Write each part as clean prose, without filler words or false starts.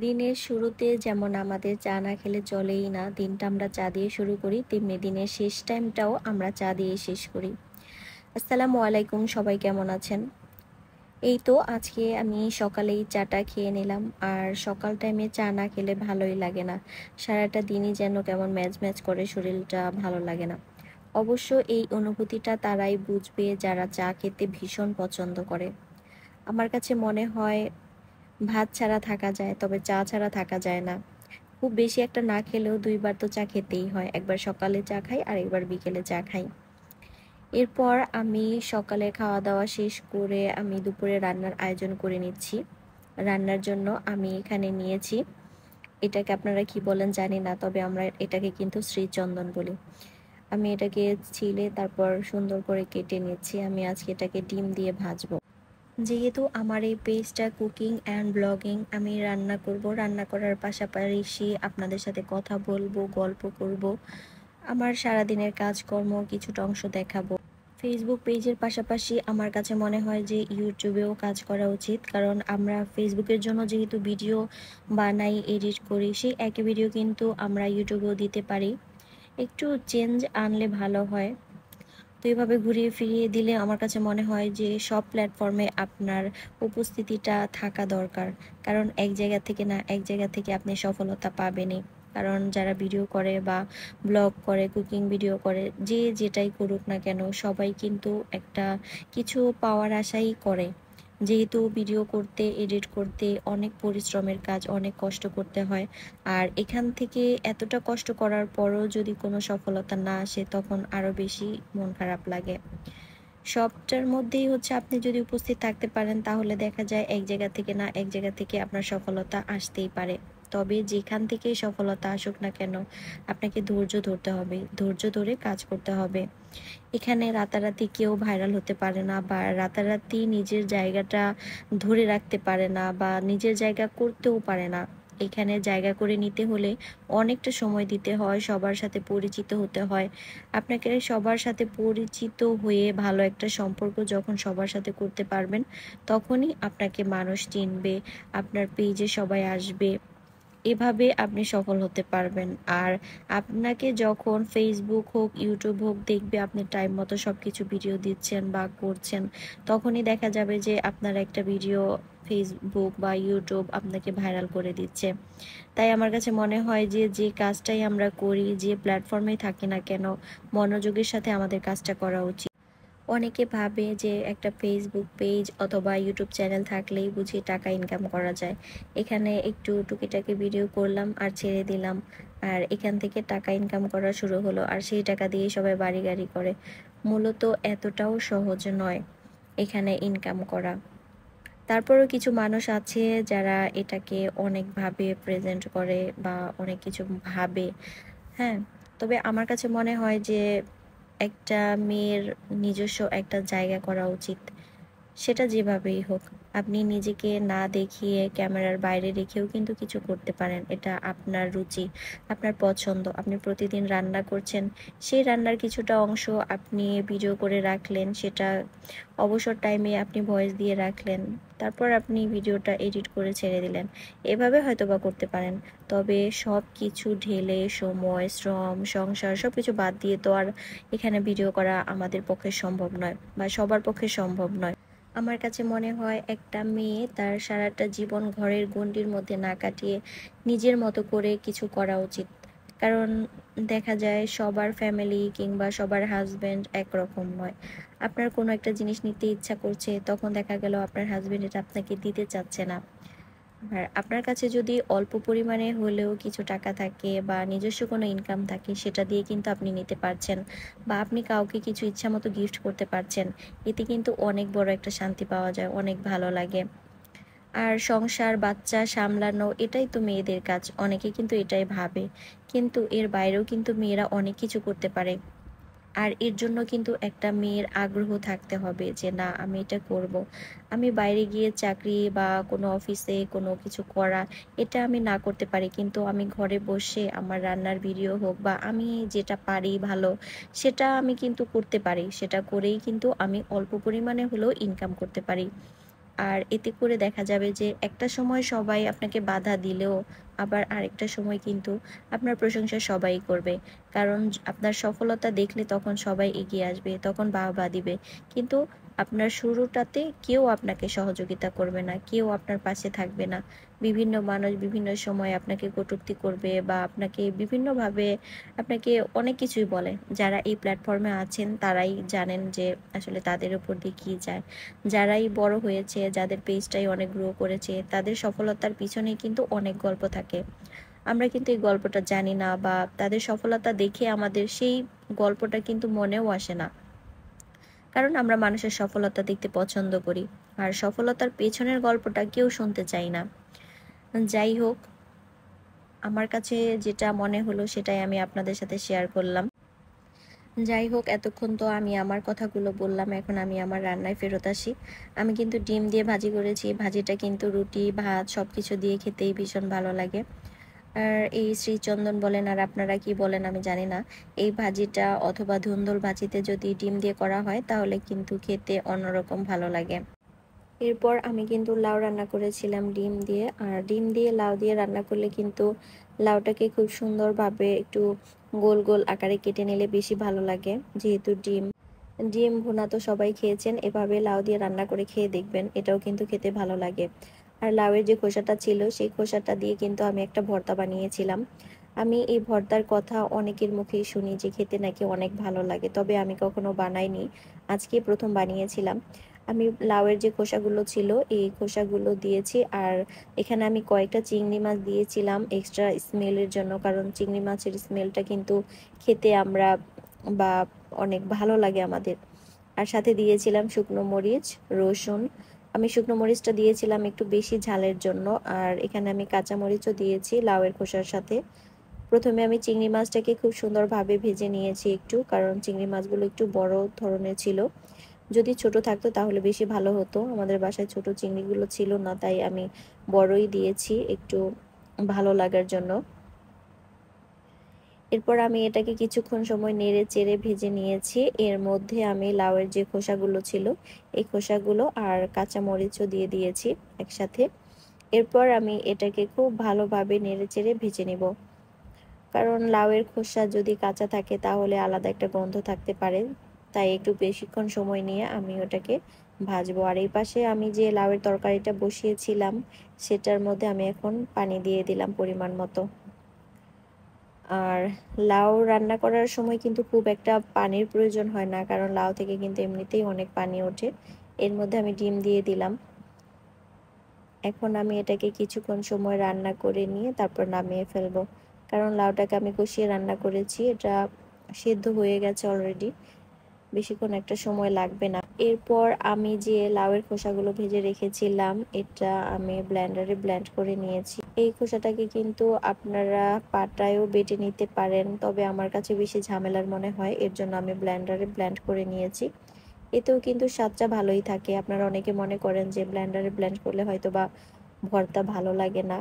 দিনের শুরুতে যেমন আমাদের চা না খেলে চলেই না, দিনটা আমরা চা দিয়ে শুরু করি, তেমনি দিনের শেষ টাইমটাও আমরা চা দিয়ে শেষ করি। আসসালামু আলাইকুম, সবাই কেমন আছেন? এই তো আজকে আমি সকালেই চাটা খেয়ে নিলাম। আর সকাল টাইমে চা না খেলে ভালোই লাগে না। সারাটা দিনই যেন কেমন ম্যাজ ম্যাজ করে, শরীরটা ভালো লাগে না। অবশ্য এই অনুভূতিটা তারাই বুঝবে যারা চা খেতে ভীষণ পছন্দ করে। আমার কাছে মনে হয় ভাত ছাড়া থাকা যায়, তবে চা ছাড়া থাকা যায় না। খুব বেশি একটা না খেলেও ২ বার তো চা খেতেই হয়। একবার সকালে চা খাই আর একবার বিকেলে চা খাই। এরপর আমি সকালে খাওয়া-দাওয়া শেষ করে আমি দুপুরে রান্নার আয়োজন করে নিচ্ছি। রান্নার জন্য আমি এখানে নিয়েছি, এটাকে আপনারা কি বলেন জানি না, তবে আমরা এটাকে কিন্তু শ্রীচন্দন বলি। আমি এটাকে ছিলে তারপর সুন্দর করে কেটে নিচ্ছি। আমি আজকে এটাকে ডিম দিয়ে ভাজবো। যেহেতু আমার এই পেজটা কুকিং অ্যান্ড ব্লগিং, আমি রান্না করব, রান্না করার পাশাপাশি আপনাদের সাথে কথা বলবো, গল্প করব, আমার সারাদিনের কাজকর্ম কিছুটা অংশ দেখাবো। ফেসবুক পেজের পাশাপাশি আমার কাছে মনে হয় যে ইউটিউবেও কাজ করা উচিত, কারণ আমরা ফেসবুকের জন্য যেহেতু ভিডিও বানাই, এডিট করি, সেই একই ভিডিও কিন্তু আমরা ইউটিউবেও দিতে পারি। একটু চেঞ্জ আনলে ভালো হয়। তো এভাবে ঘুরিয়ে ফিরিয়ে দিলে আমার কাছে মনে হয় যে সব প্ল্যাটফর্মে আপনার উপস্থিতিটা থাকা দরকার। কারণ এক জায়গা থেকে না এক জায়গা থেকে আপনি সফলতা পাবেনই। কারণ যারা ভিডিও করে বা ব্লগ করে, কুকিং ভিডিও করে, যে যেটাই করুক না কেন, সবাই কিন্তু একটা কিছু পাওয়ার আশাই করে। যেহেতু ভিডিও করতে, এডিট করতে অনেক পরিশ্রমের কাজ, অনেক কষ্ট করতে হয়। আর এখান থেকে এতটা কষ্ট করার পরও যদি কোনো সফলতা না আসে, তখন আরো বেশি মন খারাপ লাগে। সবটার মধ্যেই হচ্ছে আপনি যদি উপস্থিত থাকতে পারেন, তাহলে দেখা যায় এক জায়গা থেকে না এক জায়গা থেকে আপনার সফলতা আসতেই পারে। তবে যেখান থেকেই সফলতা আসুক না কেন, আপনাকে ধৈর্য ধরতে হবে, ধৈর্য ধরে কাজ করতে হবে। এখানে রাতারাতি কেউ ভাইরাল হতে পারে না, বা রাতারাতি নিজের জায়গাটা ধরে রাখতে পারে না, বা নিজের জায়গা করতেও পারে না। এখানে জায়গা করে নিতে হলে অনেকটা সময় দিতে হয়, সবার সাথে পরিচিত হতে হয়। আপনাকে সবার সাথে পরিচিত হয়ে ভালো একটা সম্পর্ক যখন সবার সাথে করতে পারবেন, তখনই আপনাকে মানুষ চিনবে, আপনার পেজে সবাই আসবে। এভাবে আপনি সফল হতে পারবেন। আর আপনাকে যখন ফেসবুক হোক, ইউটিউব হোক দেখবে আপনি টাইম মতো সবকিছু ভিডিও দিচ্ছেন বা করছেন, তখনই দেখা যাবে যে আপনার একটা ভিডিও ফেসবুক বা ইউটিউব আপনাকে ভাইরাল করে দিচ্ছে। তাই আমার কাছে মনে হয় যে যে কাজটাই আমরা করি, যে প্ল্যাটফর্মেই থাকি না কেন, মনোযোগের সাথে আমাদের কাজটা করা উচিত। অনেকে ভাবে যে একটা ফেসবুক পেজ অথবা ইউটিউব চ্যানেল থাকলেই বুঝি টাকা ইনকাম করা যায়। এখানে একটু টুকিটাকি ভিডিও করলাম আর ছেড়ে দিলাম, আর এখান থেকে টাকা ইনকাম করা শুরু হলো, আর সেই টাকা দিয়ে সবাই বাড়ি গাড়ি করে। মূলত এতটাও সহজ নয় এখানে ইনকাম করা। তারপরেও কিছু মানুষ আছে যারা এটাকে অনেকভাবে প্রেজেন্ট করে বা অনেক কিছু ভাবে। হ্যাঁ, তবে আমার কাছে মনে হয় যে একটা মেয়ের নিজস্ব একটা জায়গা করা উচিত। সেটা যেভাবেই হোক, আপনি নিজেকে না দেখিয়ে ক্যামেরার বাইরে রেখেও কিন্তু কিছু করতে পারেন। এটা আপনার রুচি, আপনার পছন্দ। আপনি প্রতিদিন রান্না করছেন, সেই রান্নার কিছুটা অংশ আপনি ভিডিও করে রাখলেন, সেটা অবসর টাইমে আপনি ভয়েস দিয়ে রাখলেন, তারপর আপনি ভিডিওটা এডিট করে ছেড়ে দিলেন। এভাবে হয়তোবা করতে পারেন। তবে সব কিছু ঢেলে সময়, শ্রম, সংসার সবকিছু বাদ দিয়ে তো আর এখানে ভিডিও করা আমাদের পক্ষে সম্ভব নয়, বা সবার পক্ষে সম্ভব নয়। আমার কাছে মনে হয় একটা মেয়ে তার সারাটা জীবন ঘরের গণ্ডির মধ্যে না কাটিয়ে নিজের মতো করে কিছু করা উচিত। কারণ দেখা যায় সবার ফ্যামিলি কিংবা সবার হাজবেন্ড একরকম নয়। আপনার কোনো একটা জিনিস নিতে ইচ্ছা করছে, তখন দেখা গেল আপনার হাজবেন্ড এটা আপনাকে দিতে চাচ্ছে না। আর আপনার কাছে যদি অল্প পরিমাণে হলেও কিছু টাকা থাকে বা নিজস্ব কোনো ইনকাম থাকে, সেটা দিয়ে কিন্তু আপনি নিতে পারছেন, বা আপনি কাউকে কিছু ইচ্ছামতো গিফট করতে পারছেন। এতে কিন্তু অনেক বড় একটা শান্তি পাওয়া যায়, অনেক ভালো লাগে। আর সংসার, বাচ্চা সামলানো এটাই তো মেয়েদের কাজ। অনেকে কিন্তু এটাই ভাবে। কিন্তু এর বাইরেও কিন্তু মেয়েরা অনেক কিছু করতে পারে। আর এর জন্য কিন্তু একটা মেয়ের আগ্রহ থাকতে হবে যে না, আমি এটা করব। আমি বাইরে গিয়ে চাকরি বা কোনো অফিসে কোনো কিছু করা, এটা আমি না করতে পারি, কিন্তু আমি ঘরে বসে আমার রান্নার ভিডিও হোক বা আমি যেটা পারি ভালো, সেটা আমি কিন্তু করতে পারি। সেটা করেই কিন্তু আমি অল্প পরিমাণে হলেও ইনকাম করতে পারি। আর এতে করে দেখা যাবে যে একটা সময় সবাই আপনাকে বাধা দিলেও আবার আরেকটা সময় কিন্তু আপনার প্রশংসা সবাই করবে। কারণ আপনার সফলতা দেখলে তখন সবাই এগিয়ে আসবে, তখন বাহবা দিবে। কিন্তু আপনার শুরুটাতে কেউ আপনাকে সহযোগিতা করবে না, কেউ আপনার পাশে থাকবে না। বিভিন্ন মানুষ বিভিন্ন সময় আপনাকে কটূক্তি করবে বা আপনাকে বিভিন্নভাবে আপনাকে অনেক কিছুই বলে। যারা এই প্ল্যাটফর্মে আছেন তারাই জানেন যে আসলে তাদের উপর দিয়ে কী যায়। যারাই বড় হয়েছে, যাদের পেজটাই অনেক গ্রো করেছে, তাদের সফলতার পিছনে কিন্তু অনেক গল্প থাকে। আমরা কিন্তু এই গল্পটা জানি না বা তাদের সফলতা দেখে আমাদের সেই গল্পটা কিন্তু মনেও আসে না। কারণ আমরা মানুষের সফলতা দেখতে পছন্দ করি, আর সফলতার পেছনের গল্পটা কেউ শুনতে চাই না। যাই হোক, আমার কাছে যেটা মনে হলো সেটাই আমি আপনাদের সাথে শেয়ার করলাম। যাই হোক, এতক্ষণ তো আমি আমার কথাগুলো বললাম, এখন আমি আমার রান্নায় ফেরত আসি। আমি কিন্তু ডিম দিয়ে ভাজি করেছি। ভাজিটা কিন্তু রুটি ভাত সব কিছু দিয়ে খেতেই ভীষণ ভালো লাগে। আর এই শ্রীচন্দন বলেন আর আপনারা কি বলেন আমি জানি না, এই ভাজিটা অথবা ধুন্দুল ভাজিতে যদি ডিম দিয়ে করা হয় তাহলে কিন্তু খেতে অন্যরকম ভালো লাগে। এরপর আমি কিন্তু লাউ রান্না করেছিলাম ডিম দিয়ে। আর ডিম দিয়ে লাউ দিয়ে রান্না করলে কিন্তু লাউটাকে খুব সুন্দরভাবে একটু গোল গোল আকারে কেটে নিলে বেশি ভালো লাগে। যেহেতু ডিম ডিম ভুনা তো সবাই খেয়েছেন, এভাবে লাউ দিয়ে রান্না করে খেয়ে দেখবেন, এটাও কিন্তু খেতে ভালো লাগে। আর লাউয়ের যে খোসাটা ছিল সেই খোসাটা দিয়ে কিন্তু আমি একটা ভর্তা বানিয়েছিলাম। আমি এই ভর্তার কথা অনেকের মুখেই শুনি যে খেতে নাকি অনেক ভালো লাগে, তবে আমি কখনো বানাইনি, আজকে প্রথম বানিয়েছিলাম। আমি লাউয়ের যে খোসাগুলো ছিল এই খোসাগুলো দিয়েছি, আর এখানে আমি কয়েকটা চিংড়ি মাছ দিয়েছিলাম এক্সট্রা স্মেলের জন্য, কারণ চিংড়ি মাছের স্মেলটা কিন্তু খেতে আমরা বা অনেক ভালো লাগে আমাদের। আর সাথে দিয়েছিলাম শুকনো মরিচ, রসুন। আমি শুকনো মরিচটা দিয়েছিলাম একটু বেশি ঝালের জন্য, আর এখানে আমি কাঁচা মরিচও দিয়েছি লাউয়ের খোসার সাথে। প্রথমে আমি চিংড়ি মাছটাকে খুব সুন্দরভাবে ভেজে নিয়েছি একটু, কারণ চিংড়ি মাছগুলো একটু বড় ধরনের ছিল। যদি ছোট থাকতো তাহলে বেশি ভালো হতো, আমাদের বাসায় ছোট চিংড়িগুলো ছিল না, তাই আমি বড়ই দিয়েছি একটু ভালো লাগার জন্য। এরপর আমি এটাকে কিছুক্ষণ সময় নেড়ে চেড়ে ভেজে নিয়েছি। এর মধ্যে আমি লাউয়ের যে খোসাগুলো ছিল এই খোসাগুলো আর কাঁচা মরিচও দিয়ে দিয়েছি একসাথে। এরপর আমি এটাকে খুব ভালোভাবে নেড়ে চেড়ে ভেজে নিব, কারণ লাউয়ের খোসা যদি কাঁচা থাকে তাহলে আলাদা একটা গন্ধ থাকতে পারে। তাই একটু বেশিক্ষণ সময় নিয়ে আমি ওটাকে ভাজবো। আর এই পাশে আমি যে লাউয়ের তরকারিটা বসিয়েছিলাম সেটার মধ্যে আমি এখন পানি দিয়ে দিলাম পরিমাণ মতো। আর লাউ রান্না করার সময় কিন্তু খুব একটা পানির প্রয়োজন হয় না, কারণ লাউ থেকে কিন্তু এমনিতেই অনেক পানি ওঠে। এর মধ্যে আমি ডিম দিয়ে দিলাম। এখন আমি এটাকে কিছুক্ষণ সময় রান্না করে নিয়ে তারপর নামিয়ে ফেলবো, কারণ লাউটাকে আমি কষিয়ে রান্না করেছি, এটা সেদ্ধ হয়ে গেছে অলরেডি, বেশিক্ষণ একটা সময় লাগবে না। এরপর আমি যে লাউয়ের খোসাগুলো ভেজে রেখেছিলাম এটা আমি ব্লেন্ডারে ব্লেন্ড করে নিয়েছি। এই খোসাটাকে কিন্তু আপনারা পাটায়ও বেটে নিতে পারেন, তবে আমার কাছে বেশি ঝামেলার মনে হয়, এর জন্য আমি ব্লেন্ডারে ব্লেন্ড করে নিয়েছি। এতেও কিন্তু স্বাদটা ভালোই থাকে। আপনারা অনেকে মনে করেন যে ব্লেন্ডারে ব্লেন্ড করলে হয়তো বা ভর্তা ভালো লাগে না।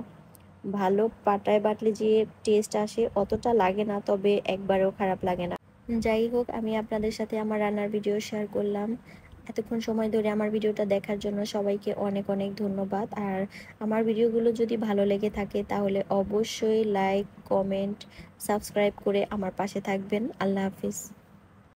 ভালো পাটায় বাটলে যে টেস্ট আসে অতটা লাগে না, তবে একবারেও খারাপ লাগে না। যাই হোক, আমি আপনাদের সাথে আমার রান্নার ভিডিও শেয়ার করলাম। এতক্ষণ সময় ধরে আমার ভিডিওটা দেখার জন্য সবাইকে অনেক অনেক ধন্যবাদ। আর আমার ভিডিওগুলো যদি ভালো লেগে থাকে তাহলে অবশ্যই লাইক, কমেন্ট, সাবস্ক্রাইব করে আমার পাশে থাকবেন। আল্লাহ হাফিজ।